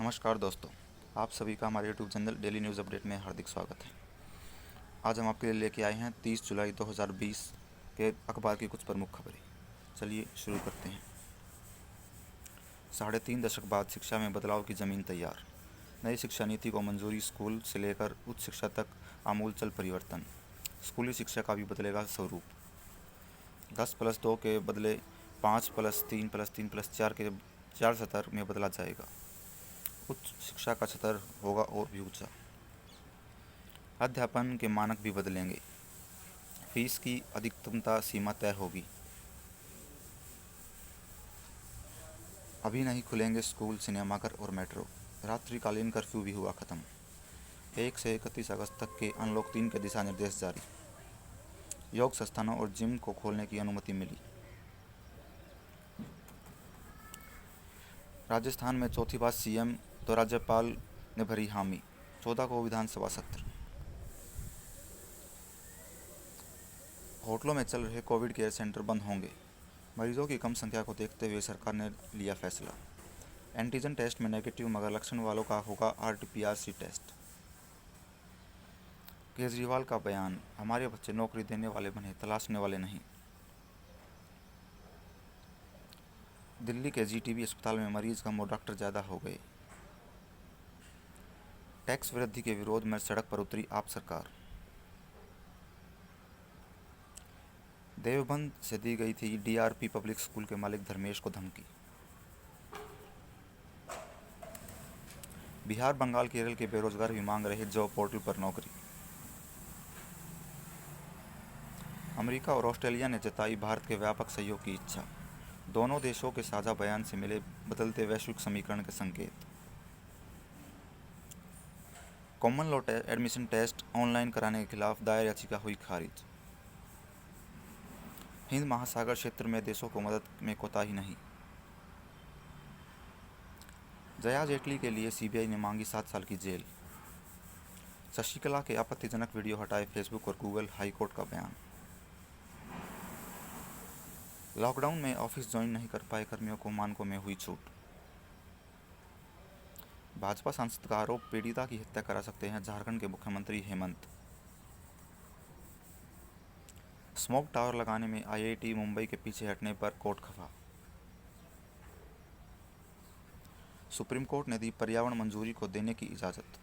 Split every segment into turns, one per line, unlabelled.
नमस्कार दोस्तों, आप सभी का हमारे YouTube channel daily news update में हार्दिक स्वागत है। आज हम आपके लिए लेके आए हैं 30 जुलाई 2020 के अखबार की कुछ प्रमुख खबरें। चलिए शुरू करते हैं। 3.5 दशक बाद शिक्षा में बदलाव की ज़मीन तैयार। नई शिक्षा नीति को मंजूरी। स्कूल से लेकर उच्च शिक्षा तक आमूलचल परिवर्तन। स्कूली शिक्षा का भी बदलेगा स्वरूप। 10+2 के बदले 5+3+3+4 के 4 सत्र में बदला जाएगा। उच्च शिक्षा का स्तर होगा और भी ऊंचा। अध्यापन के मानक भी बदलेंगे। फीस की अधिकतमता सीमा तय होगी। अभी नहीं खुलेंगे स्कूल, सिनेमाघर और मेट्रो। रात्रिकालीन कर्फ्यू भी हुआ खत्म। 1 से 31 अगस्त तक के अनलॉक 3 के दिशा निर्देश जारी। योग संस्थानों और जिम को खोलने की अनुमति मिली। राजस्थान में चौथी बार सीएम तो राज्यपाल ने भरी हामी। 14 को विधानसभा सत्र। होटलों में चल रहे कोविड केयर सेंटर बंद होंगे। मरीजों की कम संख्या को देखते हुए सरकार ने लिया फैसला। एंटीजन टेस्ट में नेगेटिव मगर लक्षण वालों का होगा आरटीपीसीआर टेस्ट। केजरीवाल का बयान, हमारे बच्चे नौकरी देने वाले बने, तलाशने वाले नहीं। दिल्ली के जीटीबी अस्पताल में मरीज कम और डॉक्टर ज़्यादा हो गए। टैक्स वृद्धि के विरोध में सड़क पर उतरी आप सरकार। देवबंद से दी गई थी डीआरपी पब्लिक स्कूल के मालिक धर्मेश को धमकी। बिहार, बंगाल, केरल के बेरोजगार भी मांग रहे जॉब पोर्टल पर नौकरी। अमेरिका और ऑस्ट्रेलिया ने जताई भारत के व्यापक सहयोग की इच्छा। दोनों देशों के साझा बयान से मिले बदलते वैश्विक समीकरण के संकेत। Common law admission test online कराने के खिलाफ दायर याचिका हुई खारिज। हिंद महासागर क्षेत्र में देशों को मदद में कोताही नहीं। जया जेटली के लिए सीबीआई ने मांगी 7 साल की जेल। शशिकला के आपत्तिजनक वीडियो हटाए फेसबुक और गूगल, हाईकोर्ट का बयान। लॉकडाउन में ऑफिस ज्वाइन नहीं कर पाए कर्मियों को मानकों में हुई छूट। भाजपा सांसद का आरोप, पीड़िता की हत्या करा सकते हैं झारखंड के मुख्यमंत्री हेमंत। स्मोक टावर लगाने में आईआईटी मुंबई के पीछे हटने पर कोर्ट खफा। सुप्रीम कोर्ट ने दी पर्यावरण मंजूरी को देने की इजाज़त।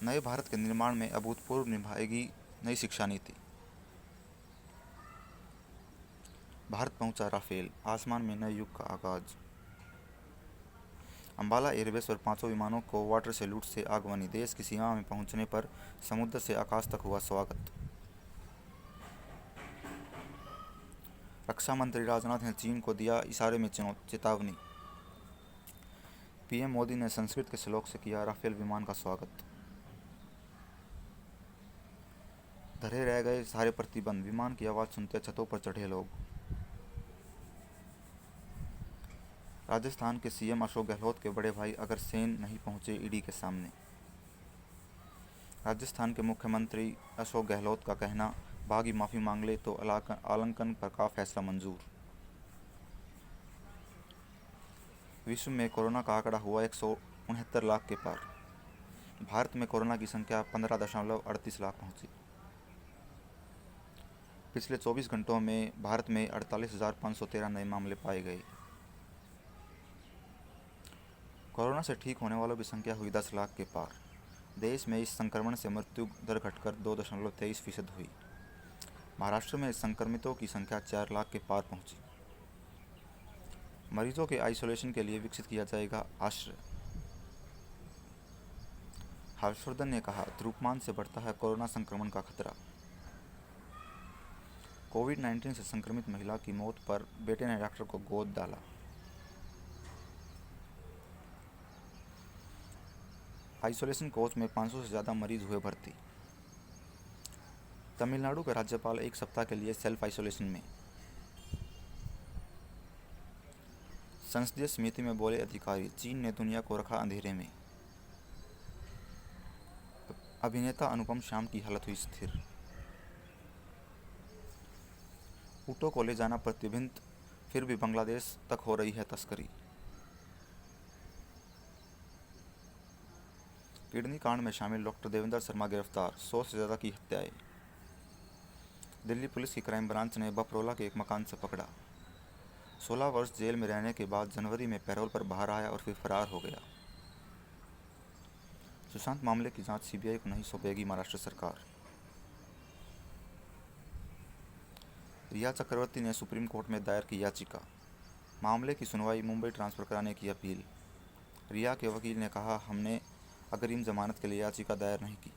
नए भारत के निर्माण में अभूतपूर्व निभाएगी नई शिक्षा नीति। भारत पहुंचा राफेल, आसमान में नए युग का आगाज। अंबाला एयरबेस पर 5 विमानों को वाटर सैल्यूट से आगवानी। देश की सीमा में पहुंचने पर समुद्र से आकाश तक हुआ स्वागत। रक्षा मंत्री राजनाथ ने चीन को दिया इशारे में चेतावनी। पीएम मोदी ने संस्कृत के श्लोक से किया राफेल विमान का स्वागत। धरे रह गए सारे प्रतिबंध, विमान की आवाज़ सुनते छतों पर चढ़े लोग। राजस्थान के सीएम अशोक गहलोत के बड़े भाई अग्रसेन नहीं पहुंचे ईडी के सामने। राजस्थान के मुख्यमंत्री अशोक गहलोत का कहना, बागी माफ़ी मांग ले तो आलंकन पर का फैसला मंजूर। विश्व में कोरोना का आंकड़ा हुआ 169 लाख के पार। भारत में कोरोना की संख्या 15.38 लाख पहुंची। पिछले 24 घंटों में भारत में 48,513 नए मामले पाए गए। कोरोना से ठीक होने वालों की संख्या हुई 10 लाख के पार। देश में इस संक्रमण से मृत्यु दर घटकर 2.23% हुई। महाराष्ट्र में संक्रमितों की संख्या 4 लाख के पार पहुंची। मरीजों के आइसोलेशन के लिए विकसित किया जाएगा आश्रय। हर्षवर्धन ने कहा, ध्रुवमान से बढ़ता है कोरोना संक्रमण का खतरा। कोविड-19 से संक्रमित महिला की मौत पर बेटे ने डॉक्टर को गोद डाला। आइसोलेशन कोच में 500 से ज़्यादा मरीज हुए भर्ती। तमिलनाडु के राज्यपाल 1 सप्ताह के लिए सेल्फ आइसोलेशन में। संसदीय समिति में बोले अधिकारी, चीन ने दुनिया को रखा अंधेरे में। अभिनेता अनुपम शाम की हालत हुई स्थिर। ऊँटों को ले जाना प्रतिबंधित, फिर भी बांग्लादेश तक हो रही है तस्करी। किडनी कांड में शामिल डॉक्टर देवेंद्र शर्मा गिरफ्तार, 100 से ज़्यादा की हत्याएं। दिल्ली पुलिस की क्राइम ब्रांच ने बपरोला के एक मकान से पकड़ा। 16 वर्ष जेल में रहने के बाद जनवरी में पैरोल पर बाहर आया और फिर फरार हो गया। सुशांत मामले की जांच सीबीआई को नहीं सौंपेगी महाराष्ट्र सरकार। रिया चक्रवर्ती ने सुप्रीम कोर्ट में दायर की याचिका, मामले की सुनवाई मुंबई ट्रांसफर कराने की अपील। रिया के वकील ने कहा, हमने अग्रिम जमानत के लिए याचिका दायर नहीं की।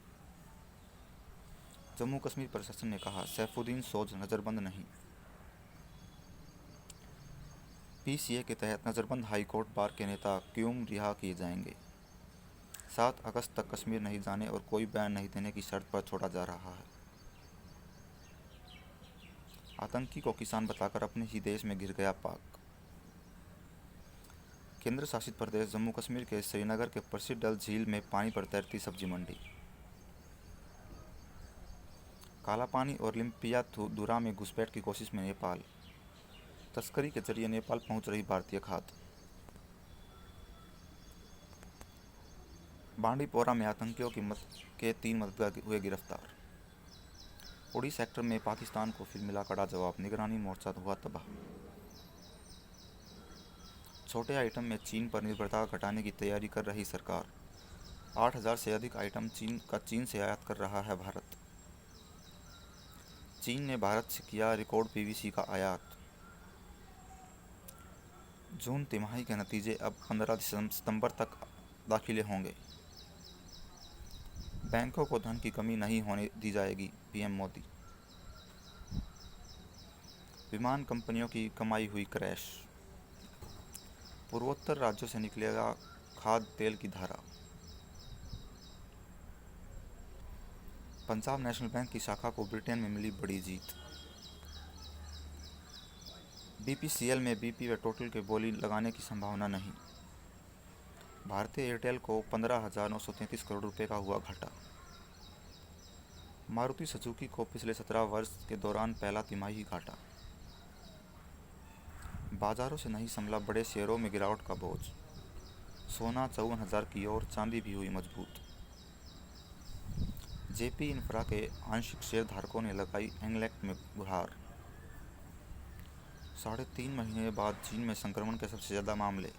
जम्मू कश्मीर प्रशासन ने कहा, सैफुद्दीन सोज नजरबंद नहीं। पीसीए के तहत नजरबंद हाईकोर्ट बार के नेता क्यूम रिहा किए जाएंगे। 7 अगस्त तक कश्मीर नहीं जाने और कोई बयान नहीं देने की शर्त पर छोड़ा जा रहा है। आतंकी को किसान बताकर अपने ही देश में घिर गया पाक। केंद्र शासित प्रदेश जम्मू कश्मीर के श्रीनगर के प्रसिद्ध डल झील में पानी पर तैरती सब्जी मंडी। काला पानी और लिम्पिया धुरा में घुसपैठ की कोशिश में नेपाल। तस्करी के जरिए नेपाल पहुंच रही भारतीय खाद्य। बांडीपोरा में आतंकियों के 3 मददगार हुए गिरफ्तार। उड़ी सेक्टर में पाकिस्तान को फिर मिला कड़ा जवाब, निगरानी मोर्चा हुआ तबाह। छोटे आइटम में चीन पर निर्भरता घटाने की तैयारी कर रही सरकार। 8,000 से अधिक आइटम चीन से आयात कर रहा है भारत। चीन ने भारत से किया रिकॉर्ड पीवीसी का आयात। जून तिमाही के नतीजे अब 15 सितंबर तक दाखिले होंगे। बैंकों को धन की कमी नहीं होने दी जाएगी, पीएम मोदी। विमान कंपनियों की कमाई हुई क्रैश। पूर्वोत्तर राज्यों से निकलेगा खाद्य तेल की धारा। पंजाब नेशनल बैंक की शाखा को ब्रिटेन में मिली बड़ी जीत। बीपीसीएल में बीपी व टोटल के बोली लगाने की संभावना नहीं। भारतीय एयरटेल को 15,933 करोड़ रुपए का हुआ घाटा। मारुति सुजुकी को पिछले 17 वर्ष के दौरान पहला तिमाही घाटा। बाजारों से नहीं संभला बड़े शेयरों में गिरावट का बोझ। सोना 54,000 की ओर, चांदी भी हुई मजबूत। जेपी इंफ्रा के आंशिक शेयर धारकों ने लगाई एंगलेक्ट में गुहार। 3.5 महीने बाद चीन में संक्रमण के सबसे ज़्यादा मामले।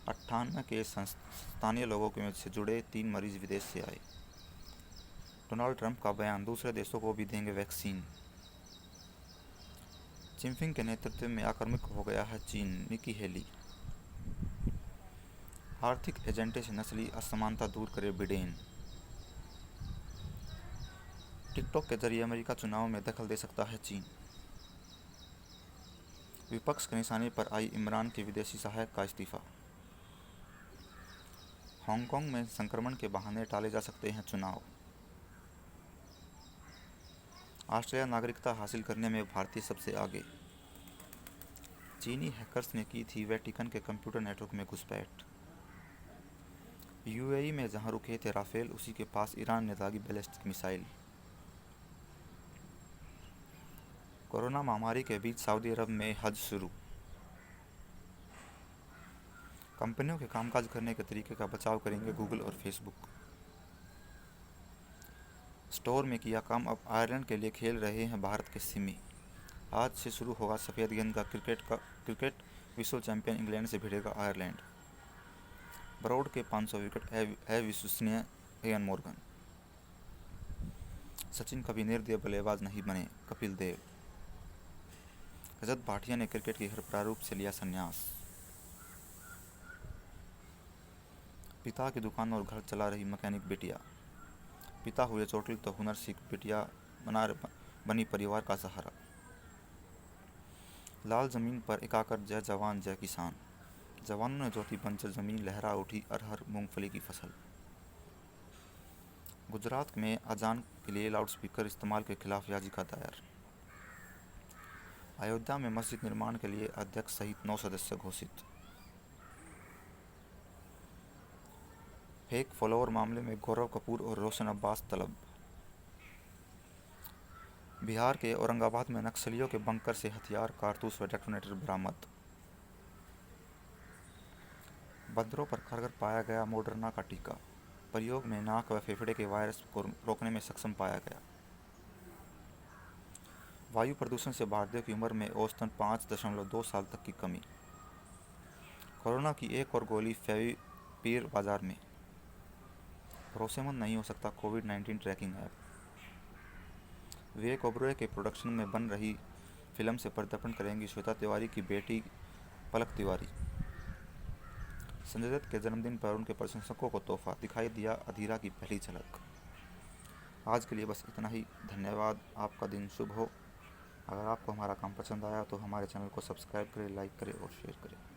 98 केस स्थानीय लोगों के से जुड़े, 3 मरीज विदेश से आए। डोनाल्ड ट्रंप का बयान, दूसरे देशों को भी देंगे वैक्सीन। जिनपिंग के नेतृत्व में आक्रामक हो गया है चीन, निकी हेली। आर्थिक एजेंडे से नस्ली असमानता दूर करे बिडेन। टिकटॉक के जरिए अमेरिका चुनाव में दखल दे सकता है चीन। विपक्ष के निशाने पर आई इमरान के विदेशी सहायक का इस्तीफा। हांगकांग में संक्रमण के बहाने टाले जा सकते हैं चुनाव। ऑस्ट्रेलिया नागरिकता हासिल करने में भारतीय सबसे आगे। चीनी हैकर्स ने की थी वेटिकन के कंप्यूटर नेटवर्क में घुसपैठ। यूएई में जहां रुके थे राफेल, उसी के पास ईरान ने दागी बैलिस्टिक मिसाइल। कोरोना महामारी के बीच सऊदी अरब में हज शुरू। कंपनियों के कामकाज करने के तरीके का बचाव करेंगे गूगल और फेसबुक। स्टोर में किया काम, अब आयरलैंड के लिए खेल रहे हैं भारत के सिमी। आज से शुरू होगा सफ़ेद गेंद का क्रिकेट विश्व चैंपियन इंग्लैंड से भिड़ेगा आयरलैंड। ब्रॉड के 500 विकेट, है विश्वसनीय इयान मोर्गन। सचिन कभी निर्दयी बल्लेबाज नहीं बने, कपिल देव। रजत भाटिया ने क्रिकेट के हर प्रारूप से लिया संन्यास। पिता की दुकान और घर चला रही मैकेनिक बिटिया। पिता हुए चोटिल तो हुनर सीख बिटिया बनी परिवार का सहारा। लाल जमीन पर एकाकर जय जवान जय किसान। जवानों ने जोती बंजर जमीन, लहरा उठी अरहर मूंगफली की फसल। गुजरात में अजान के लिए लाउडस्पीकर इस्तेमाल के खिलाफ याचिका दायर। अयोध्या में मस्जिद निर्माण के लिए अध्यक्ष सहित 9 सदस्य घोषित। फेक फॉलोअर मामले में गौरव कपूर और रोशन अब्बास तलब। बिहार के औरंगाबाद में नक्सलियों के बंकर से हथियार, कारतूस व डेटोनेटर बरामद। बंदरों पर कारगर पाया गया मॉडर्ना का टीका। प्रयोग में नाक व फेफड़े के वायरस को रोकने में सक्षम पाया गया। वायु प्रदूषण से भारतीयों की उम्र में औसतन 5.2 साल तक की कमी। कोरोना की एक और गोली फेविपिर बाजार में। भरोसेमंद नहीं हो सकता कोविड-19 ट्रैकिंग ऐप। विवेक ओबरॉय के प्रोडक्शन में बन रही फिल्म से पदार्पण करेंगी श्वेता तिवारी की बेटी पलक तिवारी। संजय दत्त के जन्मदिन पर उनके प्रशंसकों को तोहफा, दिखाई दिया अधीरा की पहली झलक। आज के लिए बस इतना ही। धन्यवाद। आपका दिन शुभ हो। अगर आपको हमारा काम पसंद आया तो हमारे चैनल को सब्सक्राइब करें, लाइक करें और शेयर करें।